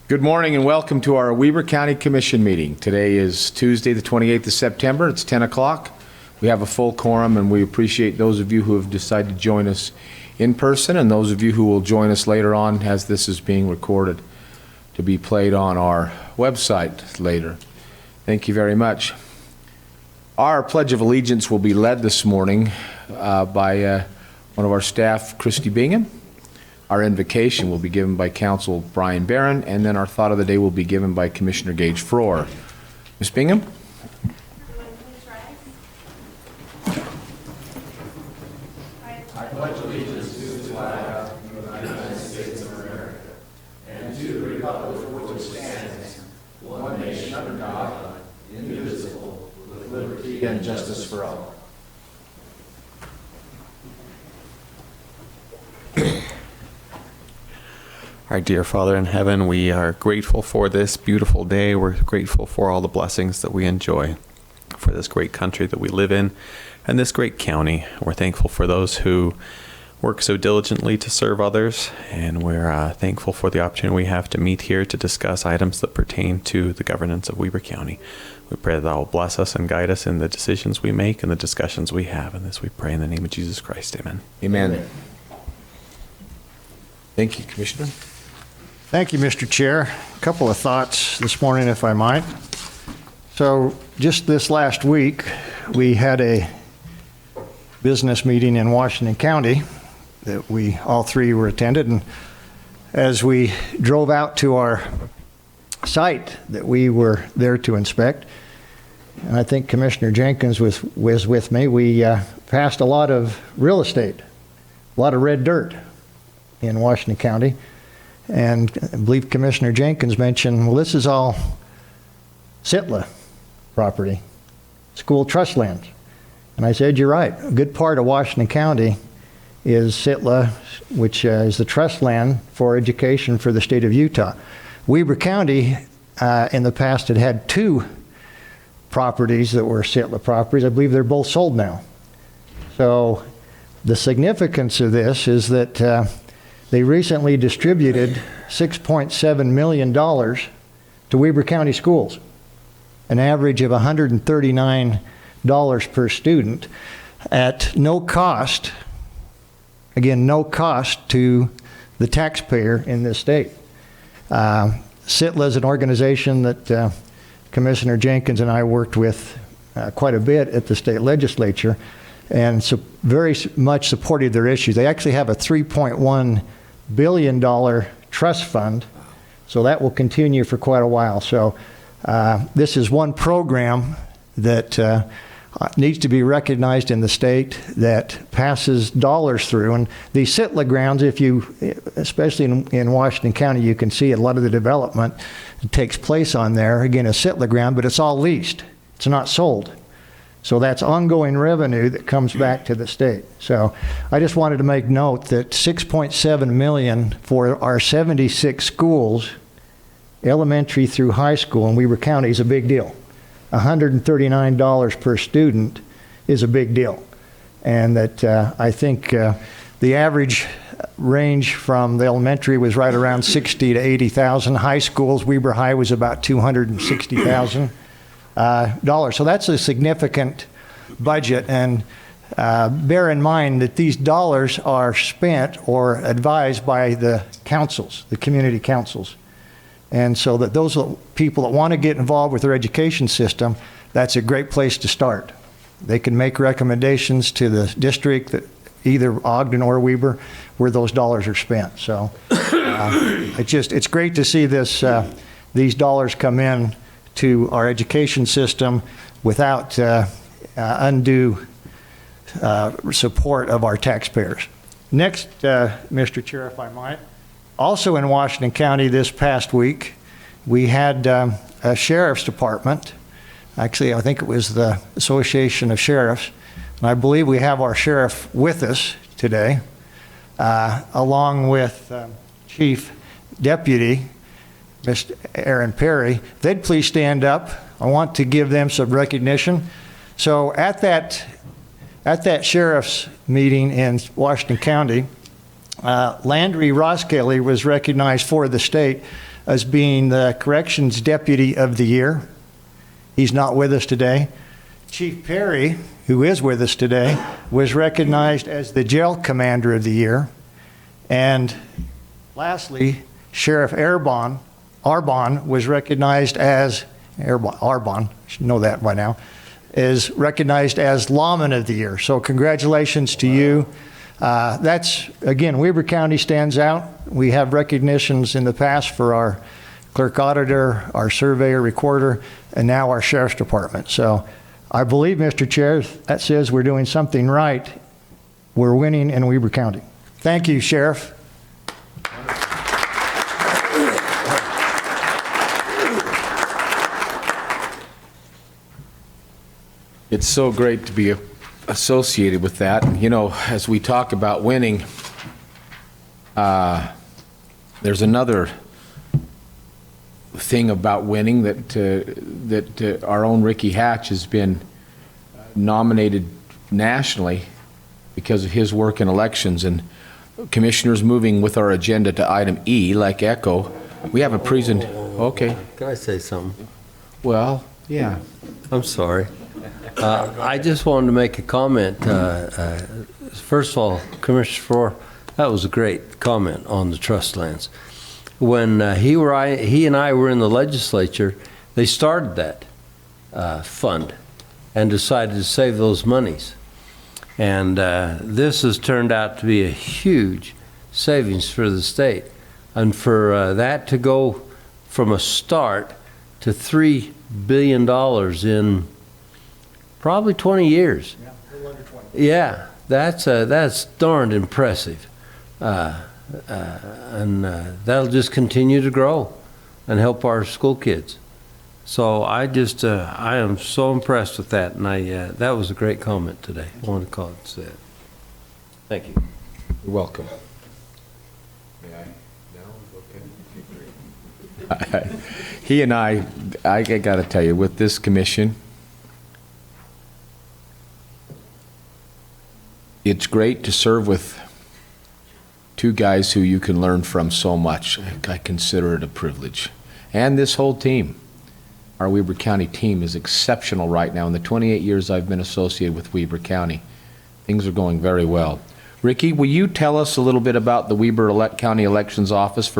Good morning and welcome to our Weber County Commission meeting. Today is Tuesday, the 28th of September. It's 10 o'clock. We have a full quorum, and we appreciate those of you who have decided to join us in person and those of you who will join us later on as this is being recorded to be played on our website later. Thank you very much. Our Pledge of Allegiance will be led this morning by one of our staff, Christy Bingham. Our invocation will be given by Council Brian Barron, and then our thought of the day will be given by Commissioner Gage Frohr. Ms. Bingham? Everyone please rise. I pledge allegiance to the flag of the United States of America and to the republic for which it stands, one nation under God, indivisible, with liberty and justice for all. Our dear Father in heaven, we are grateful for this beautiful day. We're grateful for all the blessings that we enjoy, for this great country that we live in, and this great county. We're thankful for those who work so diligently to serve others, and we're thankful for the opportunity we have to meet here to discuss items that pertain to the governance of Weber County. We pray that Thou will bless us and guide us in the decisions we make and the discussions we have. And this we pray in the name of Jesus Christ. Amen. Amen. Thank you, Commissioner. Thank you, Mr. Chair. A couple of thoughts this morning, if I might. So just this last week, we had a business meeting in Washington County that we all three were attended. And as we drove out to our site that we were there to inspect, and I think Commissioner Jenkins was with me, we passed a lot of real estate, a lot of red dirt in Washington County. And I believe Commissioner Jenkins mentioned, well, this is all SITLA property, school trust lands. And I said, you're right. A good part of Washington County is SITLA, which is the trust land for education for the state of Utah. Weber County in the past had two properties that were SITLA properties. I believe they're both sold now. So the significance of this is that they recently distributed $6.7 million to Weber County schools, an average of $139 per student at no cost, again, no cost to the taxpayer in this state. SITLA is an organization that Commissioner Jenkins and I worked with quite a bit at the state legislature, and so very much supported their issues. They actually have a $3.1 billion trust fund, so that will continue for quite a while. So this is one program that needs to be recognized in the state that passes dollars through. And these SITLA grounds, if you, especially in Washington County, you can see a lot of the development that takes place on there. Again, a SITLA ground, but it's all leased. It's not sold. So that's ongoing revenue that comes back to the state. So I just wanted to make note that $6.7 million for our 76 schools, elementary through high school in Weber County, is a big deal. $139 per student is a big deal. And that I think the average range from the elementary was right around $60,000 to $80,000. High schools, Weber High was about $260,000. So that's a significant budget, and bear in mind that these dollars are spent or advised by the councils, the community councils. And so that those people that want to get involved with their education system, that's a great place to start. They can make recommendations to the district, that either Ogden or Weber, where those dollars are spent. So it's great to see this these dollars come in to our education system without undue support of our taxpayers. Next, Mr. Chair, if I might, also in Washington County this past week, we had a sheriff's department. Actually, I think it was the Association of Sheriffs. And I believe we have our sheriff with us today, along with Chief Deputy Mr. Aaron Perry. If they'd please stand up. I want to give them some recognition. So at that sheriff's meeting in Washington County, Landry Roskelley was recognized for the state as being the Corrections Deputy of the Year. He's not with us today. Chief Perry, who is with us today, was recognized as the Jail Commander of the Year. And lastly, Sheriff Arbon was recognized as, Arbon, should know that by now, is recognized as Lawman of the Year. So congratulations to you. That's, again, Weber County stands out. We have recognitions in the past for our clerk auditor, our surveyor recorder, and now our sheriff's department. So I believe, Mr. Chair, that says we're doing something right. We're winning in Weber County. Thank you, Sheriff. It's so great to be associated with that. And, you know, as we talk about winning, there's another thing about winning that our own Ricky Hatch has been nominated nationally because of his work in elections. And commissioners, moving with our agenda to item E, like Echo, we have a okay. Can I say something? Well, yeah. I'm sorry. I just wanted to make a comment. First of all, Commissioner Farrar, that was a great comment on the trust lands. When he and I were in the legislature, they started that fund and decided to save those monies. And this has turned out to be a huge savings for the state. And for that to go from a start to $3 billion in probably 20 years. Yeah, a little under 20. Yeah, that's darned impressive. And that'll just continue to grow and help our school kids. So I am so impressed with that, and that was a great comment today. I wanted to call it and say it. Thank you. You're welcome. He and I got to tell you, with this commission, it's great to serve with two guys who you can learn from so much. I consider it a privilege. And this whole team, our Weber County team, is exceptional right now. In the 28 years I've been associated with Weber County, things are going very well. Ricky, will you tell us a little bit about the Weber County Elections Office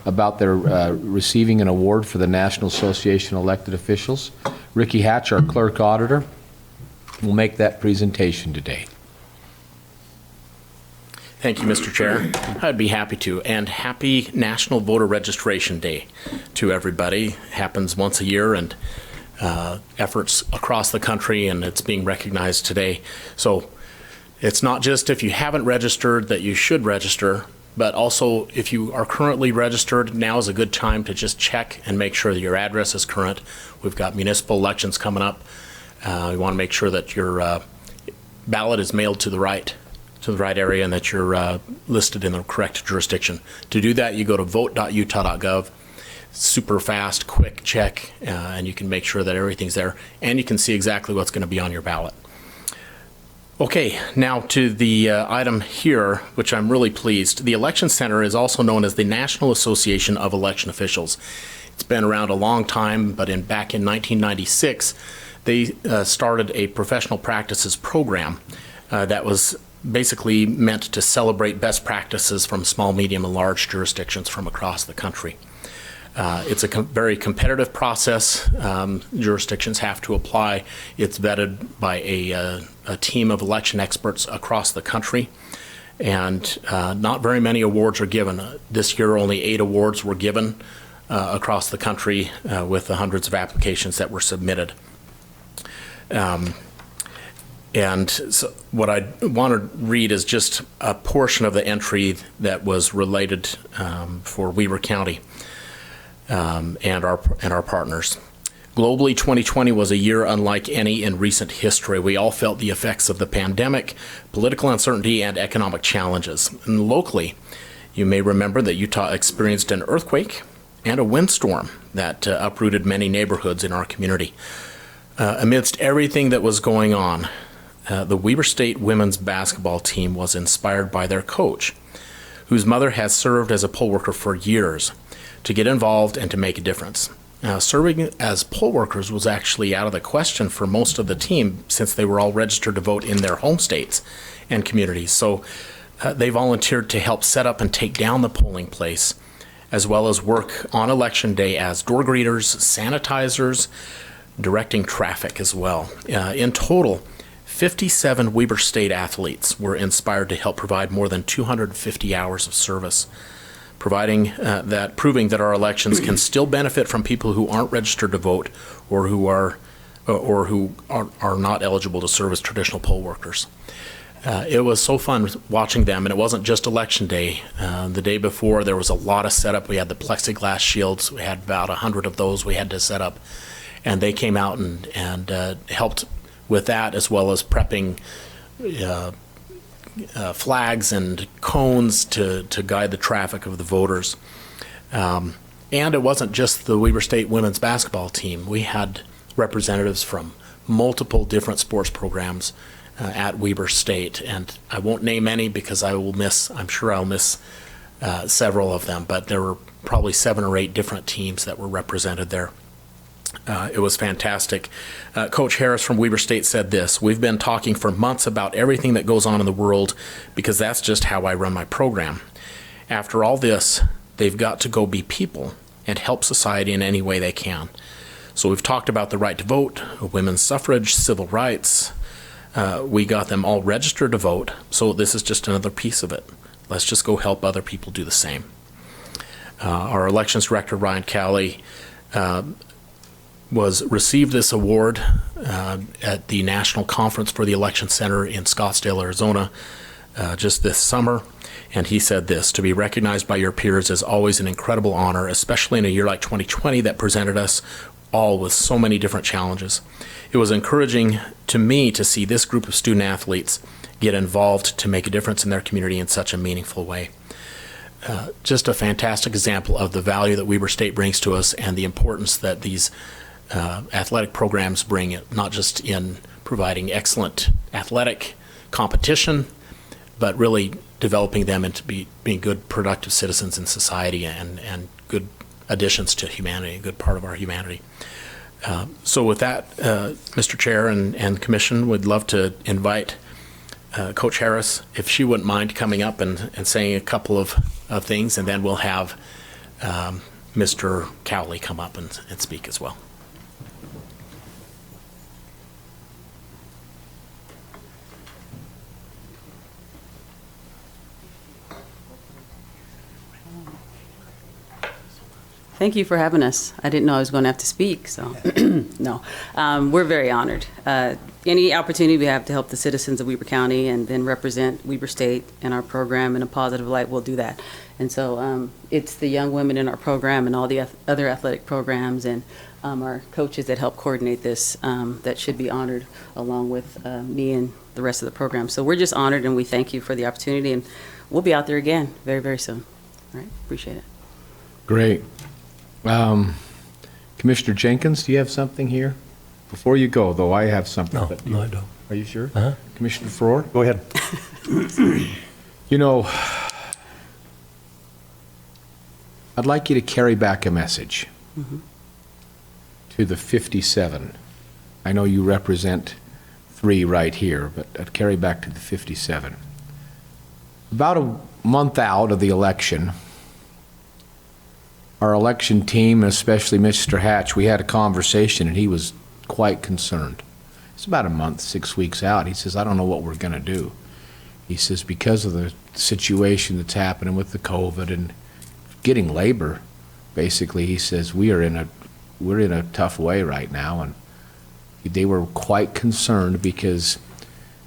about their receiving an award for the National Association of Elected Officials? Ricky Hatch, our clerk auditor, will make that presentation today. Thank you, Mr. Chair. I'd be happy to. And happy National Voter Registration Day to everybody. It happens once a year, and efforts across the country, and it's being recognized today. So it's not just if you haven't registered that you should register, but also if you are currently registered, now is a good time to just check and make sure that your address is current. We've got municipal elections coming up. You want to make sure that your ballot is mailed to the right area and that you're listed in the correct jurisdiction. To do that, you go to vote.utah.gov. Super fast, quick check, and you can make sure that everything's there, and you can see exactly what's going to be on your ballot. Okay, now to the item here, which I'm really pleased. The Election Center is also known as the National Association of Election Officials. It's been around a long time, but back in 1996, they started a professional practices program that was basically meant to celebrate best practices from small, medium, and large jurisdictions from across the country. It's a very competitive process. Jurisdictions have to apply. It's vetted by a team of election experts across the country, and not very many awards are given. This year, only 8 awards were given across the country with the hundreds of applications that were submitted. And so what I want to read is just a portion of the entry that was related for Weber County and our partners. Globally, 2020 was a year unlike any in recent history. We all felt the effects of the pandemic, political uncertainty, and economic challenges. And locally, you may remember that Utah experienced an earthquake and a windstorm that uprooted many neighborhoods in our community. Amidst everything that was going on, the Weber State women's basketball team was inspired by their coach, whose mother has served as a poll worker for years. to get involved and to make a difference. Serving as poll workers was actually out of the question for most of the team since they were all registered to vote in their home states and communities. So they volunteered to help set up and take down the polling place, as well as work on election day as door greeters, sanitizers, directing traffic as well. In total, 57 Weber State athletes were inspired to help provide more than 250 hours of service, proving that our elections can still benefit from people who aren't registered to vote or who are not eligible to serve as traditional poll workers. It was so fun watching them, and it wasn't just election day. The day before, there was a lot of setup. We had the plexiglass shields. We had about 100 of those we had to set up, and they came out and helped with that, as well as prepping flags and cones to guide the traffic of the voters. And it wasn't just the Weber State women's basketball team. We had representatives from multiple different sports programs at Weber State, and I won't name any because I'm sure I'll miss several of them, but there were probably 7 or 8 different teams that were represented there. It was fantastic. Coach Harris from Weber State said this: "We've been talking for months about everything that goes on in the world because that's just how I run my program. After all this, they've got to go be people and help society in any way they can. So we've talked about the right to vote, women's suffrage, civil rights. We got them all registered to vote, so this is just another piece of it. Let's just go help other people do the same." Our elections director, Ryan Cowley, received this award at the National Conference for the Election Center in Scottsdale, Arizona, just this summer. And he said this: "To be recognized by your peers is always an incredible honor, especially in a year like 2020 that presented us all with so many different challenges. It was encouraging to me to see this group of student athletes get involved to make a difference in their community in such a meaningful way." Just a fantastic example of the value that Weber State brings to us and the importance that these athletic programs bring, not just in providing excellent athletic competition, but really developing them into being good, productive citizens in society and good additions to humanity, a good part of our humanity. So with that, Mr. Chair and Commission, would love to invite Coach Harris, if she wouldn't mind coming up and saying a couple of things, and then we'll have Mr. Cowley come up and speak as well. Thank you for having us. I didn't know I was going to have to speak, so no. We're very honored. Any opportunity we have to help the citizens of Weber County and then represent Weber State and our program in a positive light, we'll do that. And so it's the young women in our program and all the other athletic programs and our coaches that help coordinate this that should be honored, along with me and the rest of the program. So we're just honored, and we thank you for the opportunity, and we'll be out there again very, very soon. All right, appreciate it. Great. Commissioner Jenkins, do you have something here? Before you go, though, I have something. No, I don't. Are you sure? Uh-huh. Commissioner Farrar? Go ahead. You know, I'd like you to carry back a message to the 57. I know you represent 3 right here, but I'd carry back to the 57. About a month out of the election, our election team, especially Mr. Hatch, we had a conversation, and he was quite concerned. It's about a month, 6 weeks out. He says, "I don't know what we're going to do." He says, because of the situation that's happening with the COVID and getting labor, basically, he says, we're in a tough way right now. And they were quite concerned because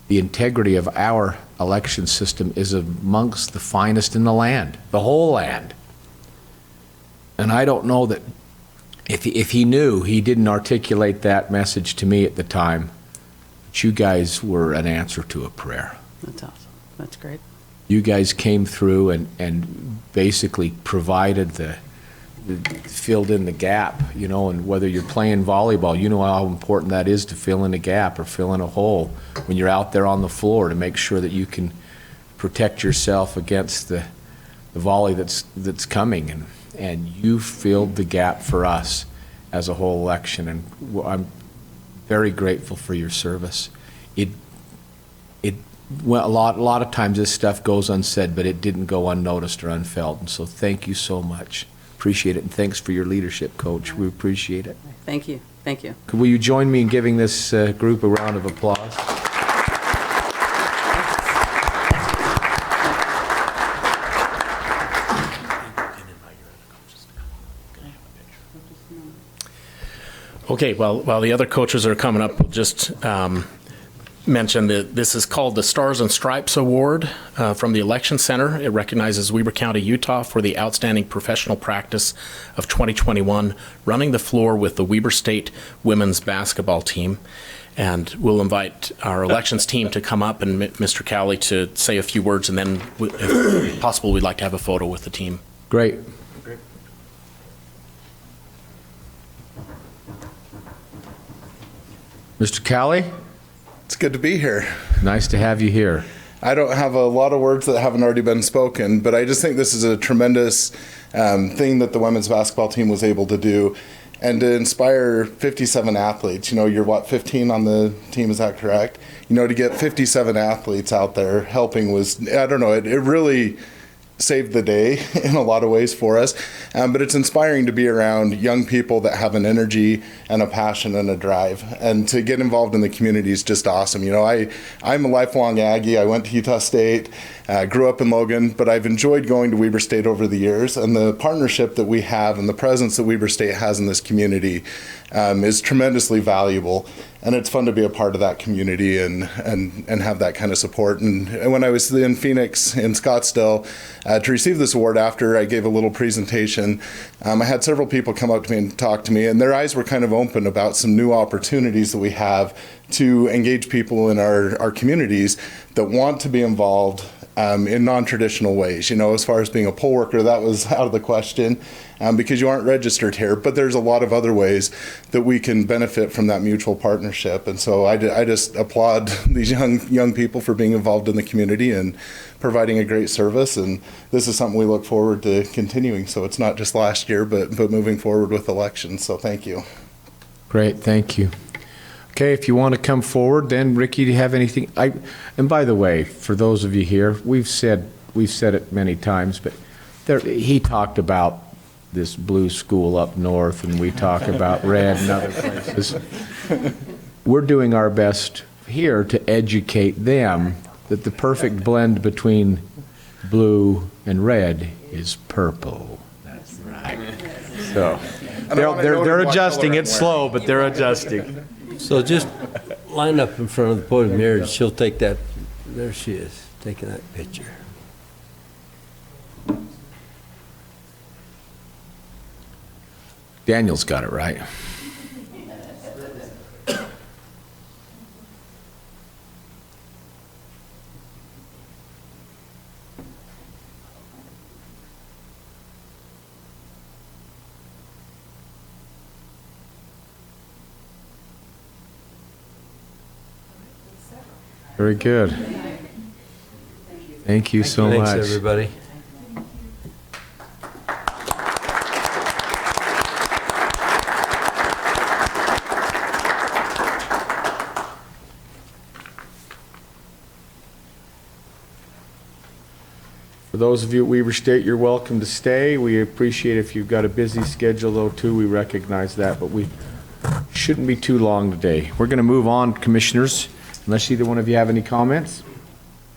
the integrity of our election system is amongst the finest in the land, the whole land. And I don't know that if he knew, he didn't articulate that message to me at the time, but you guys were an answer to a prayer. That's awesome. That's great. You guys came through and basically provided filled in the gap, you know, and whether you're playing volleyball, you know how important that is to fill in a gap or fill in a hole when you're out there on the floor to make sure that you can protect yourself against the volley that's coming. and you filled the gap for us as a whole election, and I'm very grateful for your service. Well, a lot of times this stuff goes unsaid, but it didn't go unnoticed or unfelt, and so thank you so much. Appreciate it, and thanks for your leadership, Coach. We appreciate it. Thank you. Thank you. Will you join me in giving this group a round of applause? Okay, well, while the other coaches are coming up, we'll just mention that this is called the Stars and Stripes Award from the Election Center. It recognizes Weber County, Utah for the outstanding professional practice of 2021, running the floor with the Weber State women's basketball team. And we'll invite our elections team to come up and Mr. Cowley to say a few words, and then, if possible, we'd like to have a photo with the team. Great. Mr. Cowley, It's good to be here. nice to have you here. I don't have a lot of words that haven't already been spoken, but I just think this is a tremendous thing that the women's basketball team was able to do, and to inspire 57 athletes. You know, you're what, 15 on the team, is that correct? You know, to get 57 athletes out there helping was, I don't know, it really saved the day in a lot of ways for us. But it's inspiring to be around young people that have an energy and a passion and a drive. And to get involved in the community is just awesome. You know, I'm a lifelong Aggie. I went to Utah State, grew up in Logan, but I've enjoyed going to Weber State over the years. And the partnership that we have and the presence that Weber State has in this community is tremendously valuable. And it's fun to be a part of that community and have that kind of support. And when I was in Phoenix, in Scottsdale, to receive this award after I gave a little presentation, I had several people come up to me and talk to me, and their eyes were kind of open about some new opportunities that we have to engage people in our communities that want to be involved in non-traditional ways. You know, as far as being a poll worker, that was out of the question because you aren't registered here, but there's a lot of other ways that we can benefit from that mutual partnership. And so I just applaud these young people for being involved in the community and providing a great service. And this is something we look forward to continuing. So it's not just last year, but moving forward with elections. So thank you. Great, thank you. Okay, if you want to come forward, then Ricky, do you have anything? And by the way, for those of you here, we've said it many times, but he talked about this blue school up north, and we talk about red and other places. We're doing our best here to educate them that the perfect blend between blue and red is purple. That's right. So they're adjusting. It's slow, but they're adjusting. So just line up in front of the podium here, and she'll take that. There she is, taking that picture. Daniel's got it right. Very good. Thank you so much. Thanks, everybody. For those of you at Weber State, you're welcome to stay. We appreciate if you've got a busy schedule, though, too. We recognize that, but we shouldn't be too long today. We're going to move on, commissioners, unless either one of you have any comments.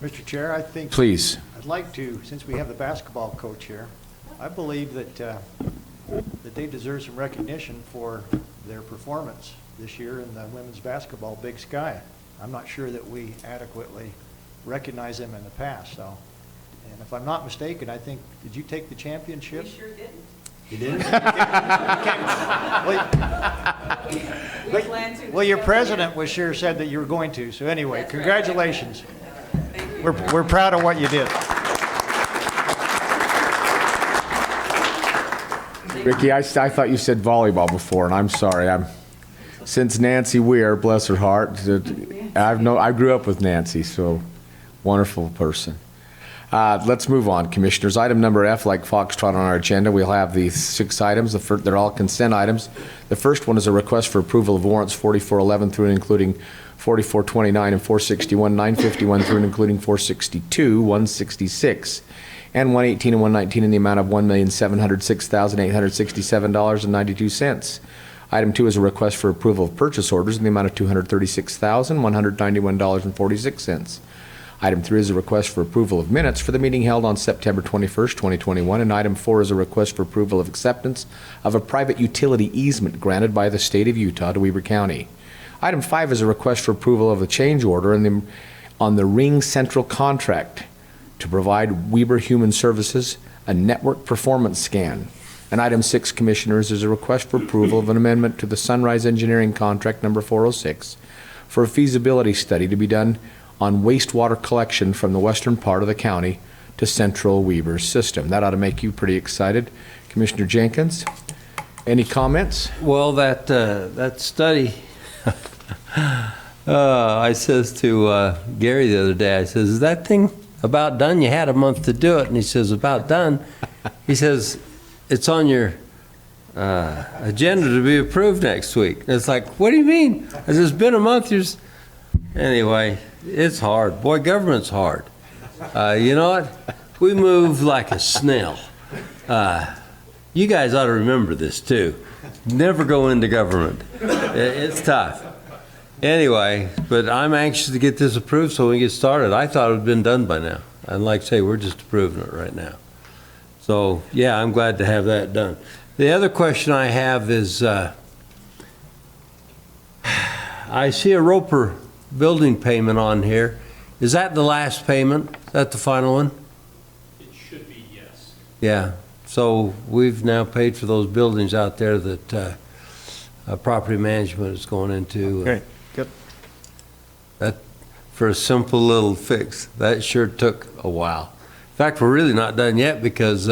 Mr. Chair, I think. Please. I'd like to, since we have the basketball coach here, I believe that they deserve some recognition for their performance this year in the women's basketball Big Sky. I'm not sure that we adequately recognize them in the past, so. And if I'm not mistaken, I think, did you take the championship? We sure didn't. You didn't? Well, your president was sure said that you were going to, so anyway, That's right. congratulations. Thank you. We're proud of what you did. Ricky, I thought you said volleyball before, and I'm sorry. Since Nancy Weir, bless her heart, I grew up with Nancy, so wonderful person. Let's move on, Commissioners. Item number F, like Foxtrot on our agenda, we'll have these 6 items. They're all consent items. The first one is a request for approval of warrants 4411 through and including 4429 and 461, 951 through and including 462, 166, and 118 and 119 in the amount of $1,706,867.92. Item 2 is a request for approval of purchase orders in the amount of $236,191.46. Item 3 is a request for approval of minutes for the meeting held on September 21st, 2021. And item 4 is a request for approval of acceptance of a private utility easement granted by the state of Utah to Weber County. Item 5 is a request for approval of a change order on the Ring Central contract to provide Weber Human Services a network performance scan. And item 6, Commissioners, is a request for approval of an amendment to the Sunrise Engineering contract number 406 for a feasibility study to be done on wastewater collection from the western part of the county to central Weber's system. That ought to make you pretty excited. Commissioner Jenkins, any comments? Well, that study, I says to Gary the other day, I says, is that thing about done? You had a month to do it. And he says, about done. He says, it's on your agenda to be approved next week. And it's like, what do you mean? I said, it's been a month. Anyway, it's hard. Boy, government's hard. You know what? We move like a snail. You guys ought to remember this too. Never go into government. It's tough. Anyway, but I'm anxious to get this approved so we can get started. I thought it would have been done by now. And like I say, we're just approving it right now. So, yeah, I'm glad to have that done. The other question I have is, I see a Roper building payment on here. Is that the last payment? Is that the final one? It should be, yes. Yeah. So we've now paid for those buildings out there that property management is going into. Okay, good. That, for a simple little fix, that sure took a while. In fact, we're really not done yet because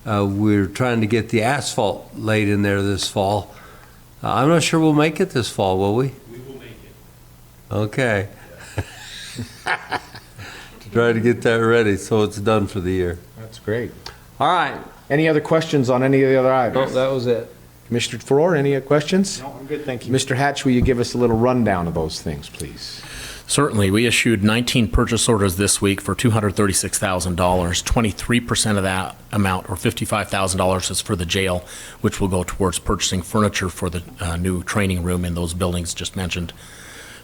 we're trying to get the asphalt laid in there this fall. I'm not sure we'll make it this fall, will we? We will make it. Okay. Try to get that ready so it's done for the year. That's great. All right. Any other questions on any of the other Oh, items? that was it. Commissioner Farrar, any questions? No, I'm good, thank you. Mr. Hatch, will you give us a little rundown of those things, please? Certainly. We issued 19 purchase orders this week for $236,000. 23% of that amount, or $55,000, is for the jail, which will go towards purchasing furniture for the new training room in those buildings just mentioned.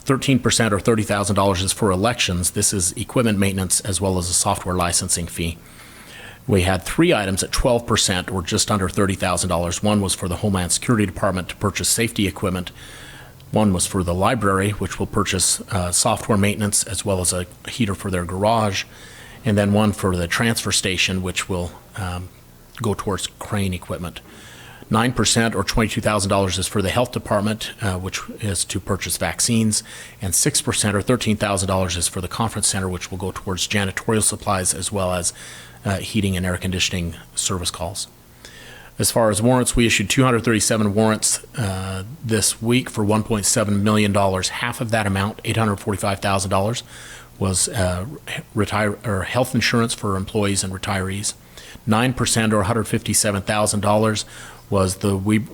13% or $30,000 is for elections. This is equipment maintenance as well as a software licensing fee. We had 3 items at 12%, or just under $30,000. One was for the Homeland Security Department to purchase safety equipment. One was for the library, which will purchase software maintenance as well as a heater for their garage. And then one for the transfer station, which will go towards crane equipment. 9% or $22,000 is for the health department, which is to purchase vaccines. And 6% or $13,000 is for the conference center, which will go towards janitorial supplies as well as heating and air conditioning service calls. As far as warrants, we issued 237 warrants this week for $1.7 million. Half of that amount, $845,000, was health insurance for employees and retirees. 9% or $157,000 was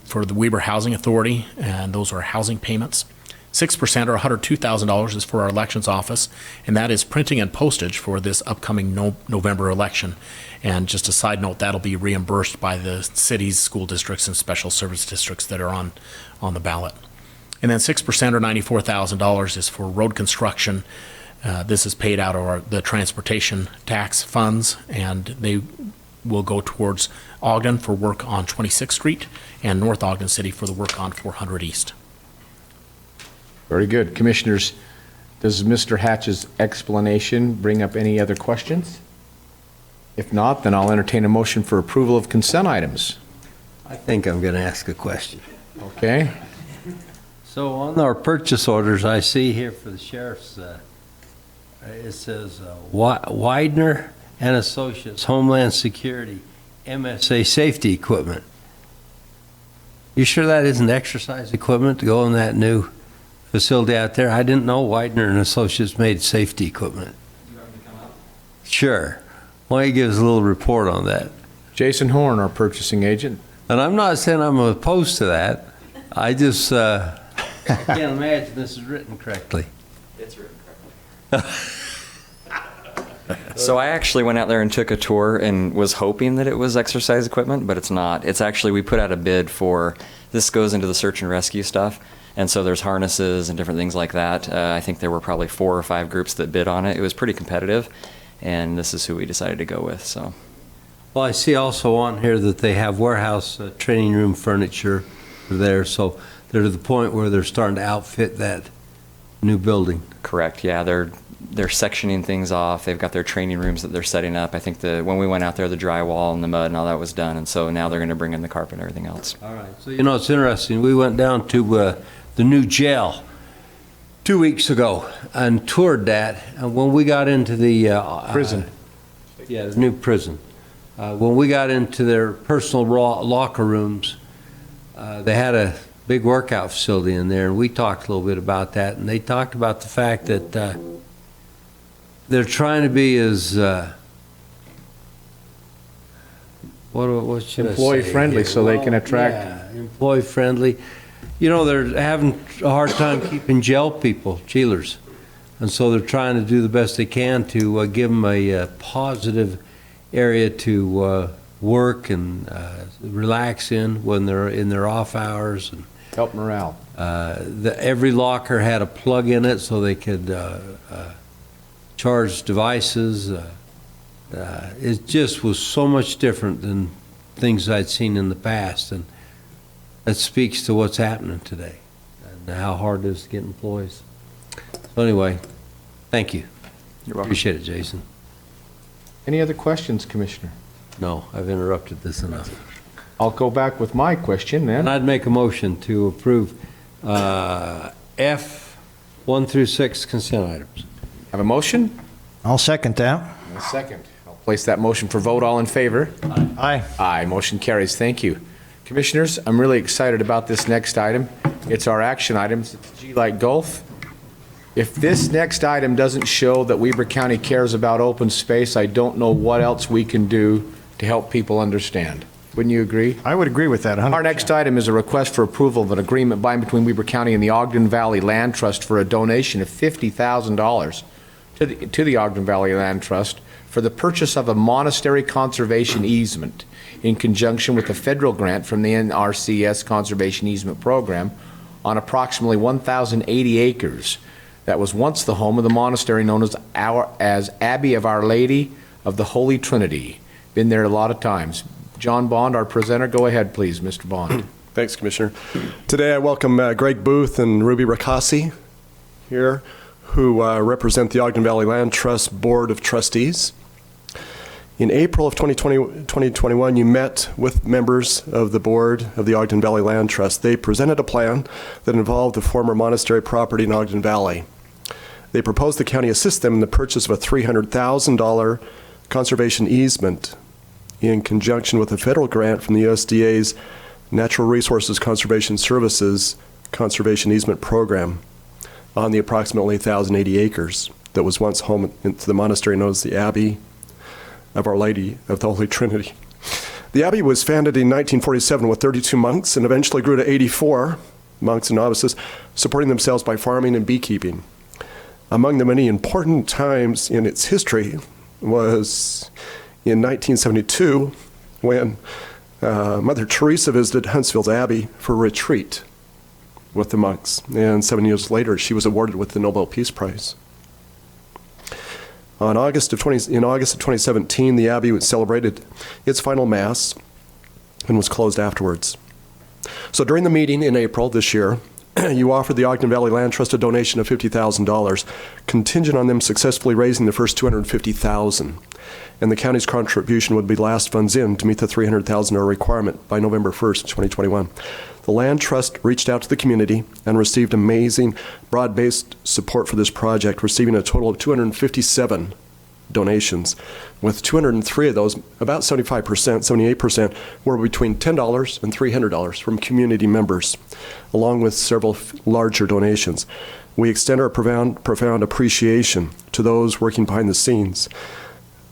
for the Weber Housing Authority, and those are housing payments. 6% or $102,000 is for our elections office, and that is printing and postage for this upcoming November election. And just a side note, that'll be reimbursed by the cities, school districts, and special service districts that are on the ballot. And then 6% or $94,000 is for road construction. This is paid out of the transportation tax funds, and they will go towards Ogden for work on 26th Street and North Ogden City for the work on 400 East. Very good. Commissioners, does Mr. Hatch's explanation bring up any other questions? If not, then I'll entertain a motion for approval of consent items. I think I'm going to ask a question. Okay. So on our purchase orders, I see here for the sheriff's, it says Widener and Associates, Homeland Security, MSA safety equipment. You sure that isn't exercise equipment to go in that new facility out there? I didn't know Widener and Associates made safety equipment. Sure. Why don't you give us a little report on that? Jason Horn, our purchasing agent. And I'm not saying I'm opposed to that. I just can't imagine this is written correctly. It's written correctly. So I actually went out there and took a tour and was hoping that it was exercise equipment, but it's not. It's actually, we put out a bid for, this goes into the search and rescue stuff, and so there's harnesses and different things like that. I think there were probably 4 or 5 groups that bid on it. It was pretty competitive, and this is who we decided to go with, so. Well, I see also on here that they have warehouse training room furniture there, so they're to the point where they're starting to outfit that new building. Correct, yeah, they're sectioning things off. They've got their training rooms that they're setting up. I think when we went out there, the drywall and the mud and all that was done, and so now they're going to bring in the carpet and everything else. All right. So, it's interesting. We went down to the new jail 2 weeks ago and toured that. And when we got into the Prison. The new prison, when we got into their personal locker rooms, they had a big workout facility in there, and we talked a little bit about that. And they talked about the fact that they're trying to be as what should I say? Employee friendly, so they can attract. Yeah, employee friendly. They're having a hard time keeping jailers, and so they're trying to do the best they can to give them a positive area to work and relax in when they're in their off hours. And Help morale. every locker had a plug in it so they could charge devices. It just was so much different than things I'd seen in the past, and that speaks to what's happening today and how hard it is to get employees. So anyway, thank you. You're welcome. Appreciate it, Jason. Any other questions, Commissioner? No, I've interrupted this enough. I'll go back with my question then. And I'd make a motion to approve F 1 through 6 consent items. Have a motion? I'll second that. And a second. I'll place that motion for vote. All in favor? Aye. Aye. Motion carries. Thank you. Commissioners, I'm really excited about this next item. It's our action items. It's G-Light Gulf. If this next item doesn't show that Weber County cares about open space, I don't know what else we can do to help people understand. Wouldn't you agree? I would agree with that 100%. Our next item is a request for approval of an agreement by and between Weber County and the Ogden Valley Land Trust for a donation of $50,000 to the Ogden Valley Land Trust for the purchase of a monastery conservation easement in conjunction with a federal grant from the NRCS Conservation Easement Program on approximately 1,080 acres that was once the home of the monastery known as Abbey of Our Lady of the Holy Trinity. Been there a lot of times. John Bond, our presenter, go ahead, please, Mr. Bond. Thanks, Commissioner. Today I welcome Greg Booth and Ruby Rakasi here, who represent the Ogden Valley Land Trust Board of Trustees. In April of 2021, you met with members of the board of the Ogden Valley Land Trust. They presented a plan that involved the former monastery property in Ogden Valley. They proposed the county assist them in the purchase of a $300,000 conservation easement in conjunction with a federal grant from the USDA's Natural Resources Conservation Services Conservation Easement Program on the approximately 1,080 acres that was once home to the monastery known as the Abbey of Our Lady of the Holy Trinity. The Abbey was founded in 1947 with 32 monks and eventually grew to 84 monks and novices, supporting themselves by farming and beekeeping. Among the many important times in its history was in 1972 when Mother Teresa visited Huntsville's Abbey for a retreat with the monks, and 7 years later she was awarded with the Nobel Peace Prize. In August of 2017, the Abbey celebrated its final Mass and was closed afterwards. So during the meeting in April this year, you offered the Ogden Valley Land Trust a donation of $50,000, contingent on them successfully raising the first $250,000. And the county's contribution would be last funds in to meet the $300,000 requirement by November 1st, 2021. The Land Trust reached out to the community and received amazing broad-based support for this project, receiving a total of 257 donations, with 203 of those, about 75%, 78%, were between $10 and $300 from community members, along with several larger donations. We extend our profound appreciation to those working behind the scenes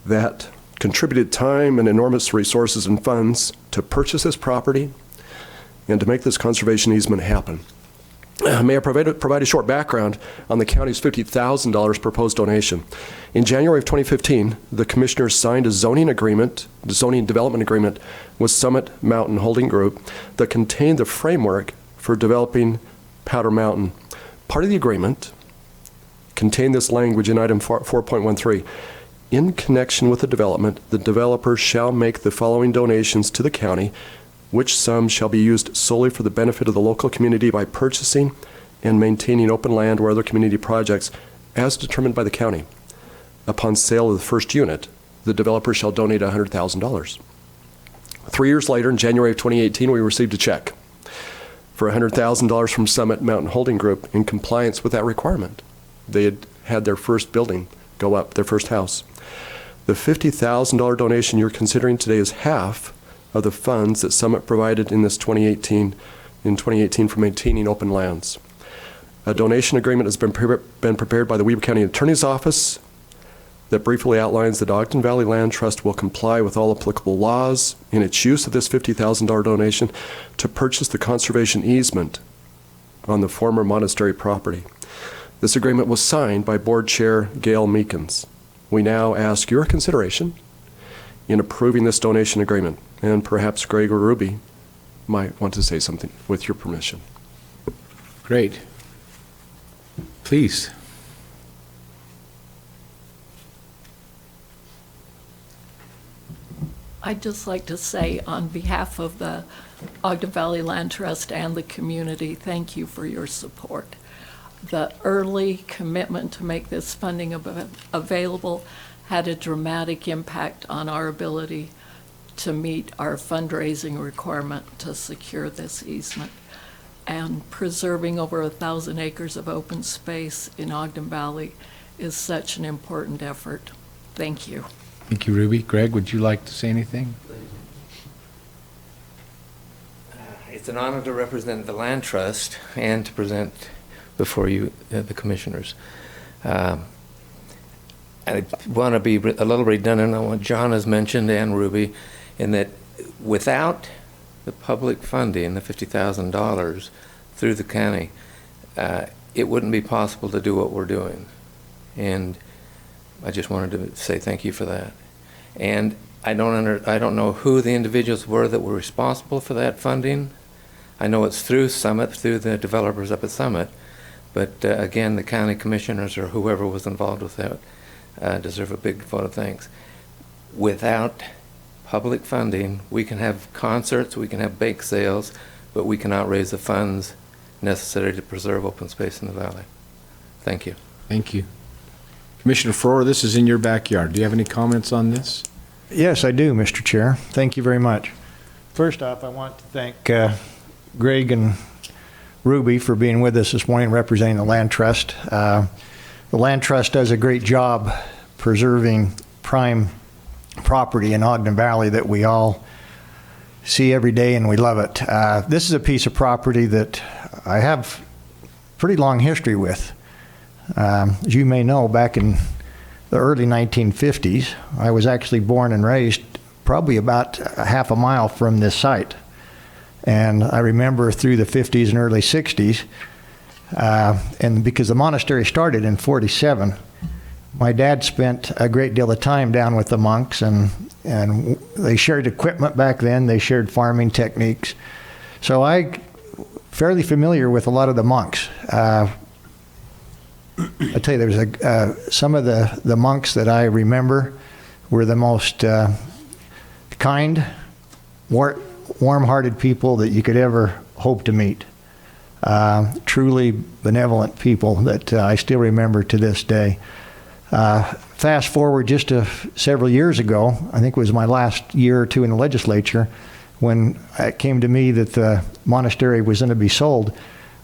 that contributed time and enormous resources and funds to purchase this property and to make this conservation easement happen. May I provide a short background on the county's $50,000 proposed donation. In January of 2015, the commissioners signed a zoning development agreement with Summit Mountain Holding Group that contained the framework for developing Powder Mountain. Part of the agreement contained this language in item 4.13. In connection with the development, the developer shall make the following donations to the county, which sum shall be used solely for the benefit of the local community by purchasing and maintaining open land or other community projects as determined by the county. Upon sale of the first unit, the developer shall donate $100,000. 3 years later, in January of 2018, we received a check for $100,000 from Summit Mountain Holding Group in compliance with that requirement. They had their first building go up, their first house. The $50,000 donation you're considering today is half of the funds that Summit provided in 2018 for maintaining open lands. A donation agreement has been prepared by the Weber County Attorney's Office that briefly outlines that Ogden Valley Land Trust will comply with all applicable laws in its use of this $50,000 donation to purchase the conservation easement on the former Monastery property. This agreement was signed by Board Chair Gail Meekins. We now ask your consideration in approving this donation agreement, and perhaps Greg or Ruby might want to say something with your permission. Great. Please. I'd just like to say, on behalf of the Ogden Valley Land Trust and the community, thank you for your support. The early commitment to make this funding available had a dramatic impact on our ability to meet our fundraising requirement to secure this easement. And preserving over 1,000 acres of open space in Ogden Valley is such an important effort. Thank you. Thank you, Ruby. Greg, would you like to say anything? It's an honor to represent the Land Trust and to present before you, the commissioners. I want to be a little redundant on what John has mentioned and Ruby, in that without the public funding, the $50,000 through the county, it wouldn't be possible to do what we're doing. And I just wanted to say thank you for that. And I don't know who the individuals were that were responsible for that funding. I know it's through Summit, through the developers up at Summit, but again, the county commissioners or whoever was involved with that deserve a big vote of thanks. Without public funding, we can have concerts, we can have bake sales, but we cannot raise the funds necessary to preserve open space in the valley. Thank you. Thank you. Commissioner Froer, this is in your backyard. Do you have any comments on this? Yes, I do, Mr. Chair. Thank you very much. First off, I want to thank Greg and Ruby for being with us this morning representing the Land Trust. The Land Trust does a great job preserving prime property in Ogden Valley that we all see every day, and we love it. This is a piece of property that I have pretty long history with. As you may know, back in the early 1950s, I was actually born and raised probably about a half a mile from this site. And I remember through the 50s and early 60s, and because the monastery started in 47, my dad spent a great deal of time down with the monks, and they shared equipment back then, they shared farming techniques. So I'm fairly familiar with a lot of the monks. I tell you, there's some of the monks that I remember were the most kind, warm-hearted people that you could ever hope to meet. Truly benevolent people that I still remember to this day. Fast forward just several years ago, I think it was my last year or two in the legislature, when it came to me that the monastery was going to be sold,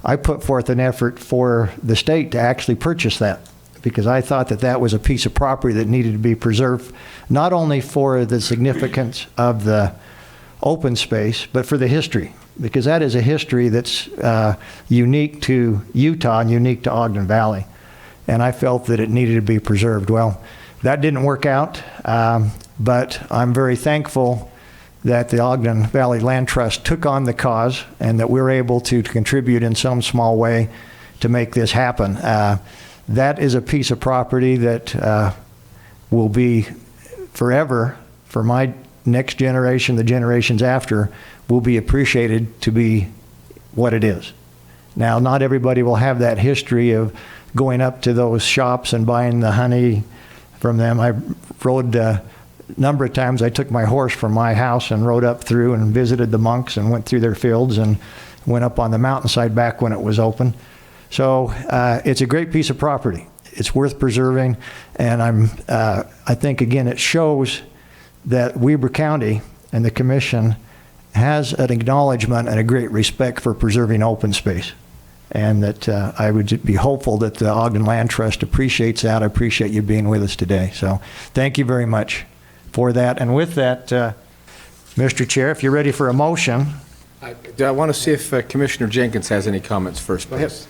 I put forth an effort for the state to actually purchase that, because I thought that that was a piece of property that needed to be preserved, not only for the significance of the open space, but for the history, because that is a history that's unique to Utah and unique to Ogden Valley. And I felt that it needed to be preserved. Well, That didn't work out, but I'm very thankful that the Ogden Valley Land Trust took on the cause and that we're able to contribute in some small way to make this happen. That is a piece of property that will be forever, for my next generation, the generations after, will be appreciated to be what it is. Now, not everybody will have that history of going up to those shops and buying the honey from them. I rode a number of times. I took my horse from my house and rode up through and visited the monks and went through their fields and went up on the mountainside back when it was open. So it's a great piece of property. It's worth preserving, and I think, again, it shows that Weber County and the Commission has an acknowledgement and a great respect for preserving open space, and that I would be hopeful that the Ogden Land Trust appreciates that. I appreciate you being with us today. So thank you very much for that. And with that, Mr. Chair, if you're ready for a motion. I want to see if Commissioner Jenkins has any comments first, please.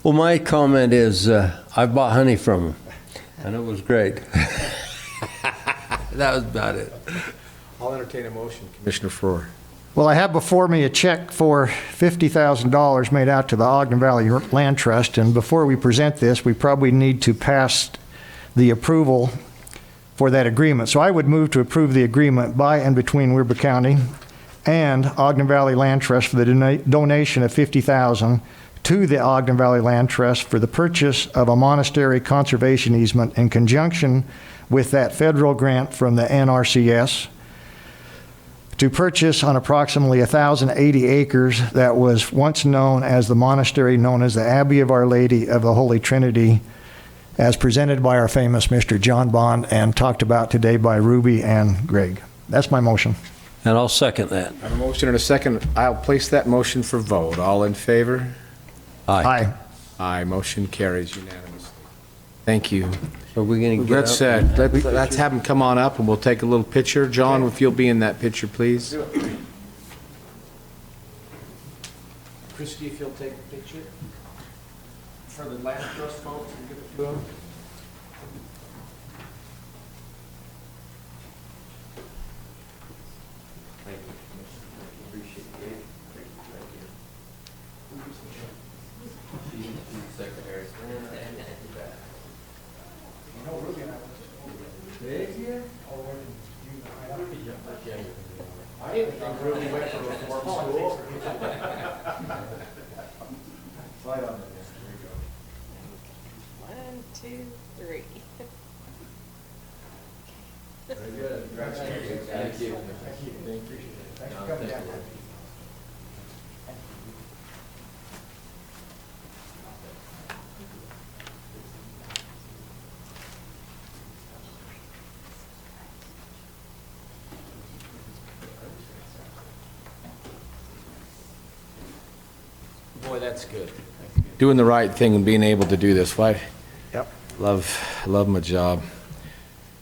Well, my comment is I bought honey from him, and it was great. That was about it. I'll entertain a motion, Commissioner Frohr. Well, I have before me a check for $50,000 made out to the Ogden Valley Land Trust, and before we present this, we probably need to pass the approval for that agreement. So I would move to approve the agreement by and between Weber County and Ogden Valley Land Trust for the donation of $50,000 to the Ogden Valley Land Trust for the purchase of a monastery conservation easement in conjunction with that federal grant from the NRCS to purchase on approximately 1,080 acres that was once known as the monastery, known as the Abbey of Our Lady of the Holy Trinity, as presented by our famous Mr. John Bond and talked about today by Ruby and Greg. That's my motion. And I'll second that. I have a motion and a second. I'll place that motion for vote. All in favor? Aye. Aye. Motion carries unanimously. Thank you. Are we going to get Let's, up? let's have them come on up and we'll take a little picture. John, if you'll be in that picture, please. Christie, if you'll take a picture for the Land Trust folks and give it to them. I didn't think Ruby went to reform school. Slide on there. There you go. 1, 2, 3. Very good. Congratulations. Thank you. Thank you. Thank you. Thanks for coming down. Boy, that's good. Doing the right thing and being able to do this. Why? Yep. Love my job.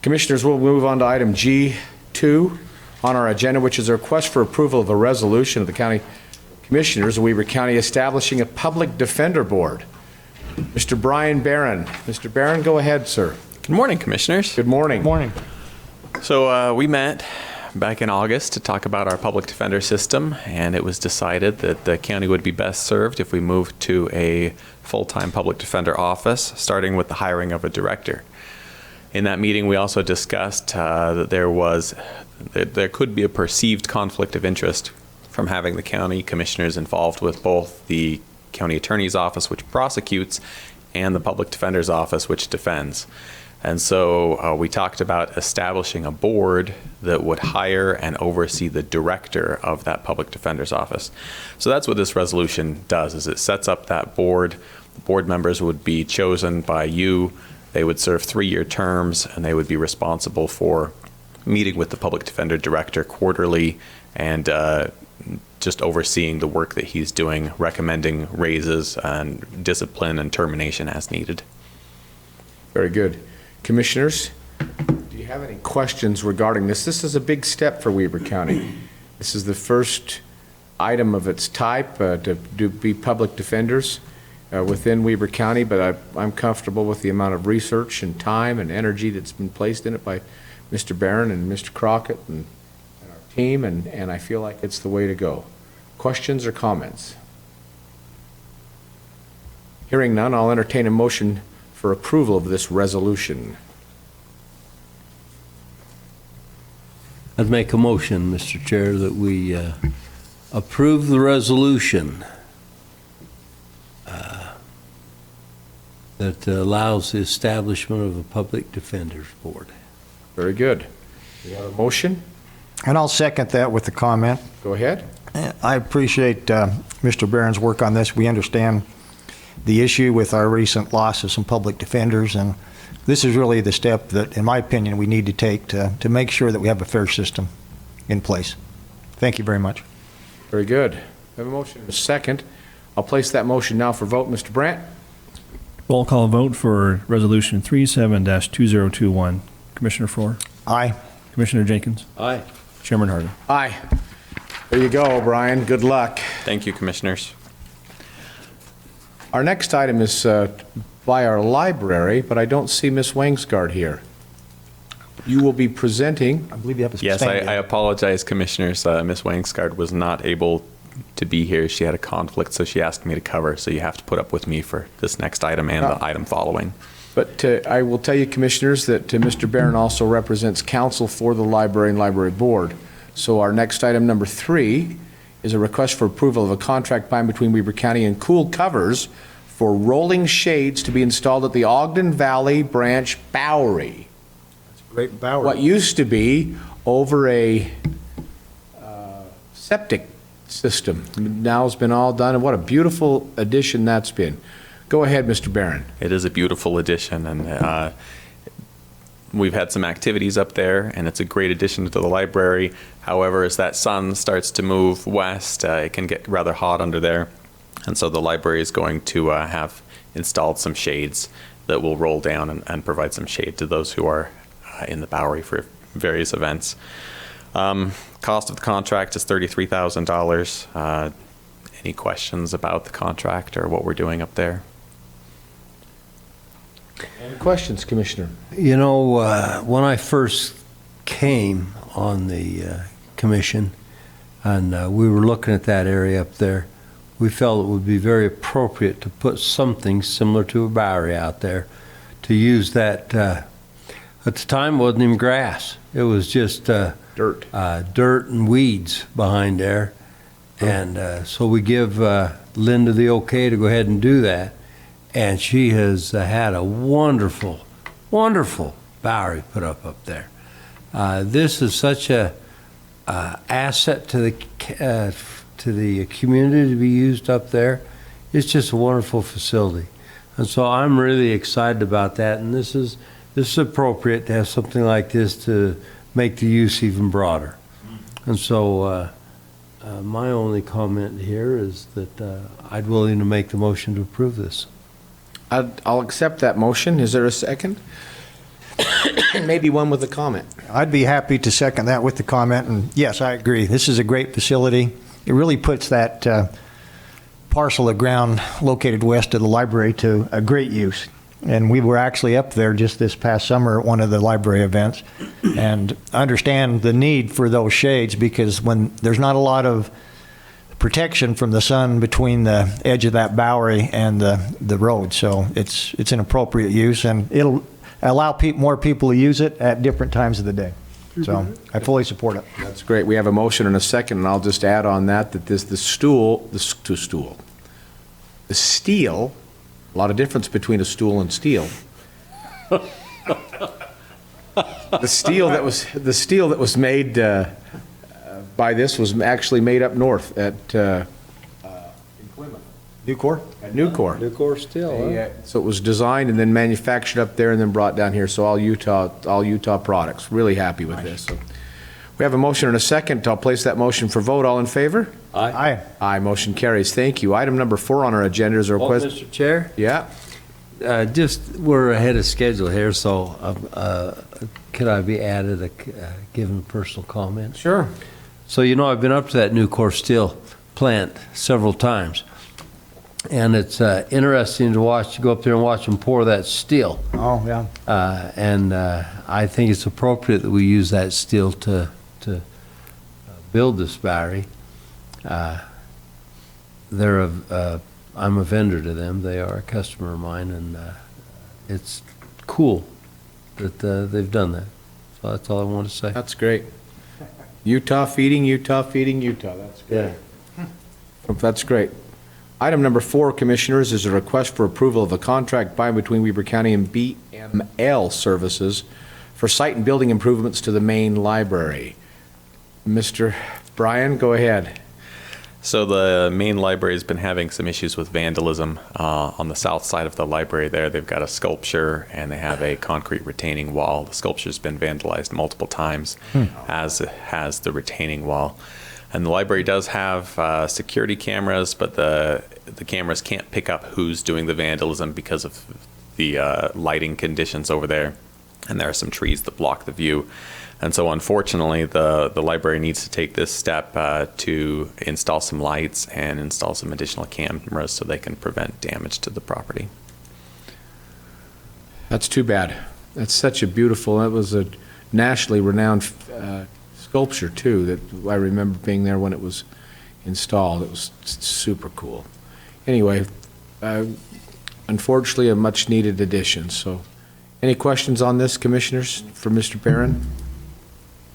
Commissioners, we'll move on to item G2 on our agenda, which is a request for approval of a resolution of the County Commissioners of Weber County establishing a public defender board. Mr. Brian Barron. Mr. Barron, go ahead, sir. Good morning, Commissioners. Good morning. Good morning. So we met back in August to talk about our public defender system, and it was decided that the county would be best served if we moved to a full-time public defender office, starting with the hiring of a director. In that meeting, we also discussed that there could be a perceived conflict of interest from having the county commissioners involved with both the county attorney's office, which prosecutes, and the public defender's office, which defends. And so we talked about establishing a board that would hire and oversee the director of that public defender's office. So that's what this resolution does, is it sets up that board. The board members would be chosen by you. They would serve 3-year terms, and they would be responsible for meeting with the public defender director quarterly and just overseeing the work that he's doing, recommending raises and discipline and termination as needed. Very good. Commissioners, do you have any questions regarding this? This is a big step for Weber County. This is the first item of its type to be public defenders. within Weber County, but I'm comfortable with the amount of research and time and energy that's been placed in it by Mr. Barron and Mr. Crockett and our team, and I feel like it's the way to go. Questions or comments? Hearing none, I'll entertain a motion for approval of this resolution. I'd make a motion, Mr. Chair, that we approve the resolution that allows the establishment of a public defender's board. Very good. We have a motion. And I'll second that with the comment. Go ahead. I appreciate Mr. Barron's work on this. We understand the issue with our recent loss of some public defenders, and this is really the step that, in my opinion, we need to take to make sure that we have a fair system in place. Thank you very much. Very good. We have a motion and a second. I'll place that motion now for vote. Mr. Brandt? Roll call vote for Resolution 37-2021. Commissioner Faur? Aye. Commissioner Jenkins? Aye. Chairman Harder? Aye. There you go, Brian. Good luck. Thank you, Commissioners. Our next item is by our library, but I don't see Ms. Wangsgard here. You will be presenting. I believe you have a Yes, I apologize, Commissioners. Ms. Wangsgard was not able to be here. She had a conflict, so she asked me to cover. So you have to put up with me for this next item and the item following. But I will tell you, Commissioners, that Mr. Barron also represents counsel for the library and library board. So our next item, number 3, is a request for approval of a contract by and between Weber County and Cool Covers for rolling shades to be installed at the Ogden Valley Branch Bowery. That's a great Bowery. What used to be over a septic system now has been all done, and what a beautiful addition that's been. Go ahead, Mr. Barron. It is a beautiful addition, and we've had some activities up there, and it's a great addition to the library. However, as that sun starts to move west, it can get rather hot under there. And so the library is going to have installed some shades that will roll down and provide some shade to those who are in the Bowery for various events. Cost of the contract is $33,000. Any questions about the contract or what we're doing up there? Any questions, Commissioner? You know, when I first came on the commission and we were looking at that area up there, we felt it would be very appropriate to put something similar to a Bowery out there, to use that. At the time, it wasn't even grass. It was just dirt and weeds behind there. And so we give Linda the okay to go ahead and do that. And she has had a wonderful, wonderful Bowery put up there. This is such a asset to the community to be used up there. It's just a wonderful facility. And so I'm really excited about that. And this is appropriate to have something like this to make the use even broader. And so my only comment here is that I'd willing to make the motion to approve this. I'll accept that motion. Is there a second? Maybe one with a comment. I'd be happy to second that with the comment. And yes, I agree. This is a great facility. It really puts that parcel of ground located west of the library to a great use. And we were actually up there just this past summer at one of the library events and understand the need for those shades, because when there's not a lot of protection from the sun between the edge of that Bowery and the road. So it's an appropriate use, and it'll allow more people to use it at different times of the day. So I fully support it. That's great. We have a motion and a second, and I'll just add on that the steel, a lot of difference between a stool and steel. The steel that was made by this was actually made up north at in Plymouth. Nucor? At Nucor. Nucor steel, huh? So it was designed and then manufactured up there and then brought down here. So all Utah products. Really happy with this. So we have a motion and a second. I'll place that motion for vote. All in favor? Aye. Aye. Motion carries. Thank you. Item number 4 on our agenda is a request. Mr. Chair? Yeah. We're ahead of schedule here, so could I be added given personal comment? Sure. So, I've been up to that Nucor steel plant several times. And it's interesting to watch, go up there and watch them pour that steel. Oh, yeah. And I think it's appropriate that we use that steel to build this battery. I'm a vendor to them. They are a customer of mine, and it's cool that they've done that. So that's all I want to say. That's great. Utah feeding, Utah feeding, Utah. That's great. That's great. Item number 4, Commissioners, is a request for approval of a contract by and between Weber County and BML Services for site and building improvements to the main library. Mr. Bryan, go ahead. So the main library has been having some issues with vandalism on the south side of the library there. They've got a sculpture and they have a concrete retaining wall. The sculpture's been vandalized multiple times, as has the retaining wall. And the library does have security cameras, but the cameras can't pick up who's doing the vandalism because of the lighting conditions over there. And there are some trees that block the view. And so unfortunately, the library needs to take this step to install some lights and install some additional cameras so they can prevent damage to the property. That's too bad. That's such a beautiful, that was a nationally renowned sculpture too, that I remember being there when it was installed. It was super cool. Anyway, unfortunately, a much needed addition. So any questions on this, Commissioners, for Mr. Barron?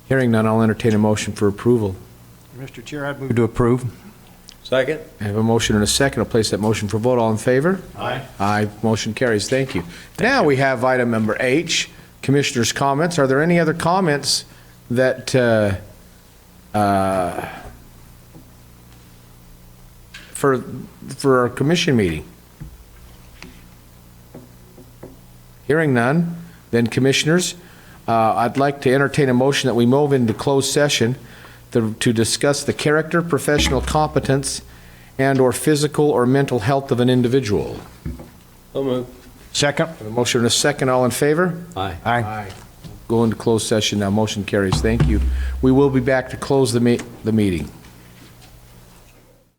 Hearing none, I'll entertain a motion for approval. Mr. Chair, I'd move to approve. Second. I have a motion and a second. I'll place that motion for vote. All in favor? Aye. Aye. Motion carries. Thank you. Now we have item number H, Commissioners' comments. Are there any other comments that for our commission meeting? Hearing none, then Commissioners, I'd like to entertain a motion that we move into closed session to discuss the character, professional competence, and/or physical or mental health of an individual. So moved. Second. A motion and a second. All in favor? Aye. Aye. Go into closed session now. Motion carries. Thank you. We will be back to close the meeting.